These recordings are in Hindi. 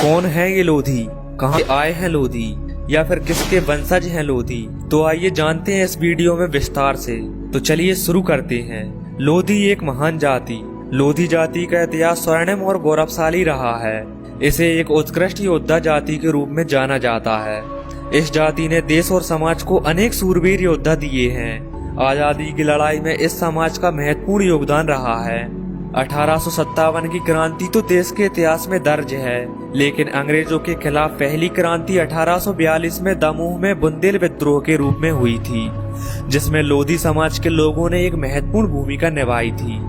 कौन है ये लोधी, कहाँ से आए हैं लोधी, या फिर किसके वंशज हैं लोधी? तो आइए जानते हैं इस वीडियो में विस्तार से। तो चलिए शुरू करते हैं। लोधी एक महान जाति। लोधी जाति का इतिहास स्वर्णिम और गौरवशाली रहा है। इसे एक उत्कृष्ट योद्धा जाति के रूप में जाना जाता है। इस जाति ने देश और समाज को अनेक सूरवीर योद्धा दिए हैं। आजादी की लड़ाई में इस समाज का महत्वपूर्ण योगदान रहा है। 1857 की क्रांति तो देश के इतिहास में दर्ज है, लेकिन अंग्रेजों के खिलाफ पहली क्रांति 1842 में दमोह में बुंदेल विद्रोह के रूप में हुई थी, जिसमें लोधी समाज के लोगों ने एक महत्वपूर्ण भूमिका निभाई थी।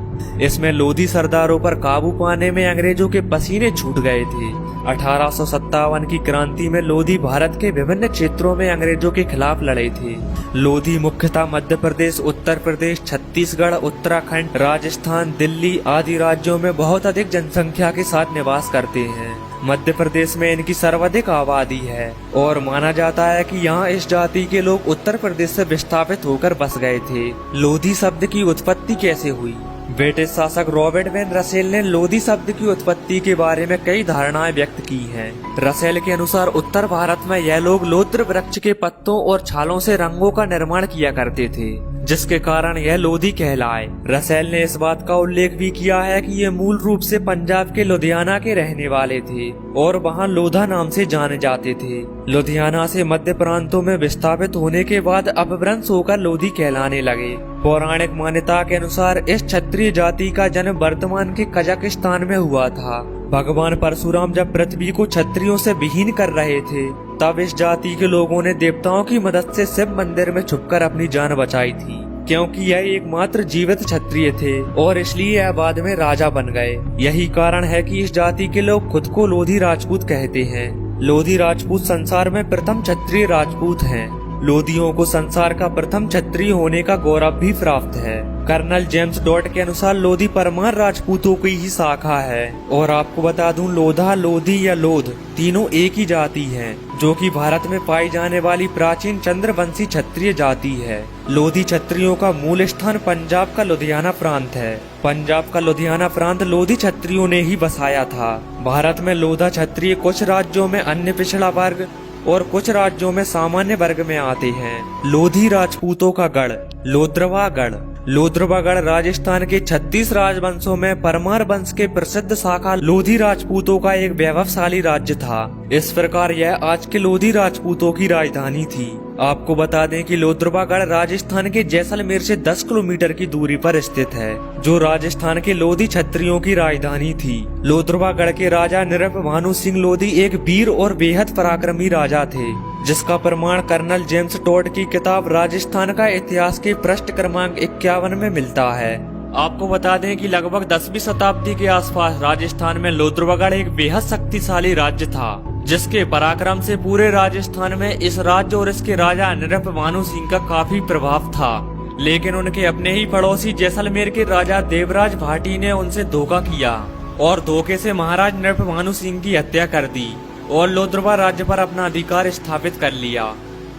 इसमें लोधी सरदारों पर काबू पाने में अंग्रेजों के पसीने छूट गए थे। 1857 की क्रांति में लोधी भारत के विभिन्न क्षेत्रों में अंग्रेजों के खिलाफ लड़े थे। लोधी मुख्यतः मध्य प्रदेश, उत्तर प्रदेश, छत्तीसगढ़, उत्तराखंड, राजस्थान, दिल्ली आदि राज्यों में बहुत अधिक जनसंख्या के साथ निवास करते हैं। मध्य प्रदेश में इनकी सर्वाधिक आबादी है और माना जाता है कि यहाँ इस जाति के लोग उत्तर प्रदेश से विस्थापित होकर बस गए थे। लोधी शब्द की उत्पत्ति कैसे हुई? ब्रिटिश शासक रॉबर्ट वेन रसेल ने लोधी शब्द की उत्पत्ति के बारे में कई धारणाएं व्यक्त की हैं। रसेल के अनुसार उत्तर भारत में यह लोग लोद्र वृक्ष के पत्तों और छालों से रंगों का निर्माण किया करते थे, जिसके कारण यह लोधी कहलाए। रसेल ने इस बात का उल्लेख भी किया है कि ये मूल रूप से पंजाब के लुधियाना के रहने वाले थे और वहाँ लोधा नाम से जाने जाते थे। लुधियाना से मध्य प्रांतों में विस्थापित होने के बाद अपभ्रंश होकर लोधी कहलाने लगे। पौराणिक मान्यता के अनुसार इस क्षत्रिय जाति का जन्म वर्तमान के कजाकिस्तान में हुआ था। भगवान परशुराम जब पृथ्वी को क्षत्रियों से विहीन कर रहे थे, तब इस जाति के लोगों ने देवताओं की मदद से शिव मंदिर में छुपकर अपनी जान बचाई थी, क्योंकि यह एकमात्र जीवित क्षत्रिय थे और इसलिए यह बाद में राजा बन गए। यही कारण है कि इस जाति के लोग खुद को लोधी राजपूत कहते हैं। लोधी राजपूत संसार में प्रथम क्षत्रिय राजपूत हैं। लोधियों को संसार का प्रथम क्षत्रिय होने का गौरव भी प्राप्त है। कर्नल जेम्स डॉट के अनुसार लोधी परमार राजपूतों की ही शाखा है। और आपको बता दूं, लोधा, लोधी या लोध तीनों एक ही जाति हैं, जो कि भारत में पाई जाने वाली प्राचीन चंद्रवंशी क्षत्रिय जाति है। लोधी क्षत्रियों का मूल स्थान पंजाब का लुधियाना प्रांत है। पंजाब का लुधियाना प्रांत लोधी क्षत्रियों ने ही बसाया था। भारत में लोधा क्षत्रिय कुछ राज्यों में अन्य पिछड़ा वर्ग और कुछ राज्यों में सामान्य वर्ग में आते हैं। लोधी राजपूतों का गढ़ लोद्रवागढ़। लोद्रवागढ़ राजस्थान के 36 राजवंशों में परमार वंश के प्रसिद्ध शाखा लोधी राजपूतों का एक वैभवशाली राज्य था। इस प्रकार यह आज के लोधी राजपूतों की राजधानी थी। आपको बता दें कि लोद्रवागढ़ राजस्थान के जैसलमेर से 10 किलोमीटर की दूरी पर स्थित है, जो राजस्थान के लोधी क्षत्रियों की राजधानी थी। लोद्रवागढ़ के राजा नृप भानु सिंह लोधी एक वीर और बेहद पराक्रमी राजा थे, जिसका प्रमाण कर्नल जेम्स टॉड की किताब राजस्थान का इतिहास के पृष्ठ क्रमांक 51 में मिलता है। आपको बता दें कि लगभग 10वीं शताब्दी के आसपास राजस्थान में लोद्रवागढ़ एक बेहद शक्तिशाली राज्य था, जिसके पराक्रम से पूरे राजस्थान में इस राज्य और इसके राजा नृप भानु सिंह का काफी प्रभाव था। लेकिन उनके अपने ही पड़ोसी जैसलमेर के राजा देवराज भाटी ने उनसे धोखा किया और धोखे से महाराज नृप भानु सिंह की हत्या कर दी और लोद्रवा राज्य पर अपना अधिकार स्थापित कर लिया।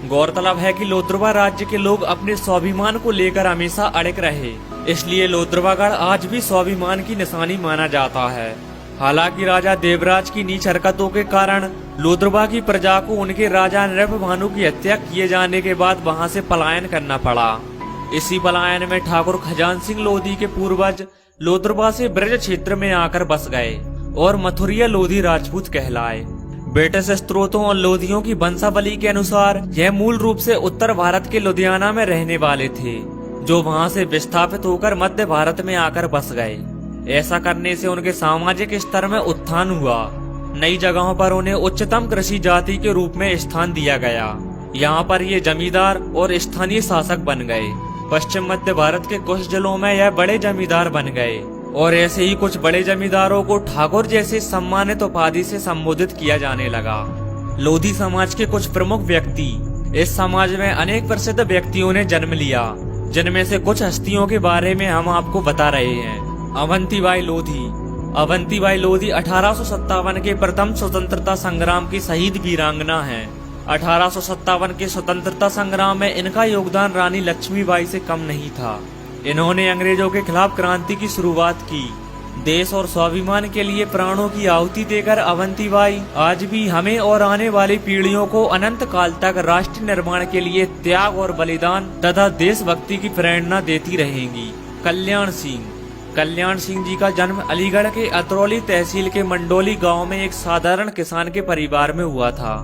गौरतलब है कि लोद्रवा राज्य के लोग अपने स्वाभिमान को लेकर हमेशा अड़िग रहे, इसलिए लोद्रवागढ़ आज भी स्वाभिमान की निशानी माना जाता है। हालांकि राजा देवराज की नीच हरकतों के कारण लोद्रवा की प्रजा को उनके राजा नृप भानु की हत्या किए जाने के बाद वहां से पलायन करना पड़ा। इसी पलायन में ठाकुर खजान सिंह लोधी के पूर्वज लोद्रवा से ब्रज क्षेत्र में आकर बस गए और मथुरिया लोधी राजपूत कहलाए। ब्रिटिश स्त्रोतों और लोधियों की वंशावली के अनुसार यह मूल रूप से उत्तर भारत के लुधियाना में रहने वाले थे, जो वहां से विस्थापित होकर मध्य भारत में आकर बस गए। ऐसा करने से उनके सामाजिक स्तर में उत्थान हुआ। नई जगहों पर उन्हें उच्चतम कृषि जाति के रूप में स्थान दिया गया। यहाँ पर ये जमींदार और स्थानीय शासक बन गए। पश्चिम मध्य भारत के कुछ जिलों में यह बड़े जमींदार बन गए और ऐसे ही कुछ बड़े जमींदारों को ठाकुर जैसे सम्मानित उपाधि से संबोधित किया जाने लगा। लोधी समाज के कुछ प्रमुख व्यक्ति। इस समाज में अनेक प्रसिद्ध व्यक्तियों ने जन्म लिया, जिनमें से कुछ हस्तियों के बारे में हम आपको बता रहे हैं। अवंतीबाई लोधी। अवंतीबाई लोधी 1857 के प्रथम स्वतंत्रता संग्राम की शहीद वीरांगना हैं। 1857 के स्वतंत्रता संग्राम में इनका योगदान रानी लक्ष्मीबाई से कम नहीं था। इन्होंने अंग्रेजों के खिलाफ क्रांति की शुरुआत की। देश और स्वाभिमान के लिए प्राणों की आहुति देकर अवंतीबाई आज भी हमें और आने वाली पीढ़ियों को अनंत काल तक राष्ट्र निर्माण के लिए त्याग और बलिदान तथा देशभक्ति की प्रेरणा देती रहेंगी। कल्याण सिंह जी का जन्म अलीगढ़ के अतरौली तहसील के मंडोली गांव में एक साधारण किसान के परिवार में हुआ था।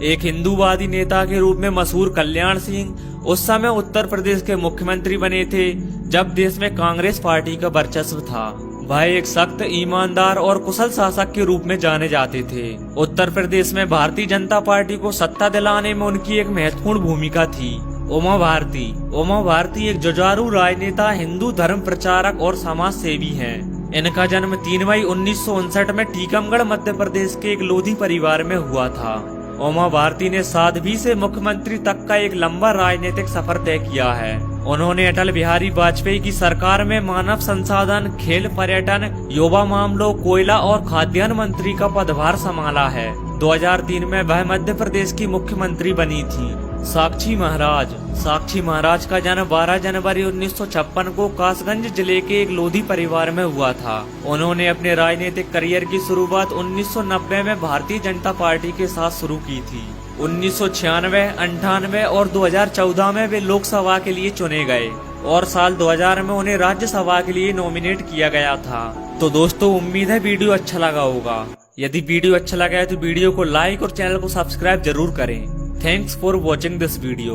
एक हिंदूवादी नेता के रूप में मशहूर कल्याण सिंह उस समय उत्तर प्रदेश के मुख्यमंत्री बने थे जब देश में कांग्रेस पार्टी का वर्चस्व था। वह एक सख्त, ईमानदार और कुशल शासक के रूप में जाने जाते थे। उत्तर प्रदेश में भारतीय जनता पार्टी को सत्ता दिलाने में उनकी एक महत्वपूर्ण भूमिका थी। उमा भारती एक जुझारू राजनेता, हिंदू धर्म प्रचारक और समाज सेवी हैं। इनका जन्म 3 मई 1959 में टीकमगढ़ मध्य प्रदेश के एक लोधी परिवार में हुआ था। उमा भारती ने साध्वी से मुख्यमंत्री तक का एक लंबा राजनीतिक सफर तय किया है। उन्होंने अटल बिहारी वाजपेयी की सरकार में मानव संसाधन, खेल, पर्यटन, युवा मामलों, कोयला और खाद्यान्न मंत्री का पदभार संभाला है। 2003 में वह मध्य प्रदेश की मुख्यमंत्री बनी थी। साक्षी महाराज का जन्म 12 जनवरी 1956 को कासगंज जिले के एक लोधी परिवार में हुआ था। उन्होंने अपने राजनीतिक करियर की शुरुआत 1990 में भारतीय जनता पार्टी के साथ शुरू की थी। 1996, 98 और 2014 में वे लोकसभा के लिए चुने गए और साल 2000 में उन्हें राज्यसभा के लिए नॉमिनेट किया गया था। तो दोस्तों, उम्मीद है वीडियो अच्छा लगा होगा। यदि वीडियो अच्छा लगा है तो वीडियो को लाइक और चैनल को सब्सक्राइब जरूर करें। Thanks for watching this video.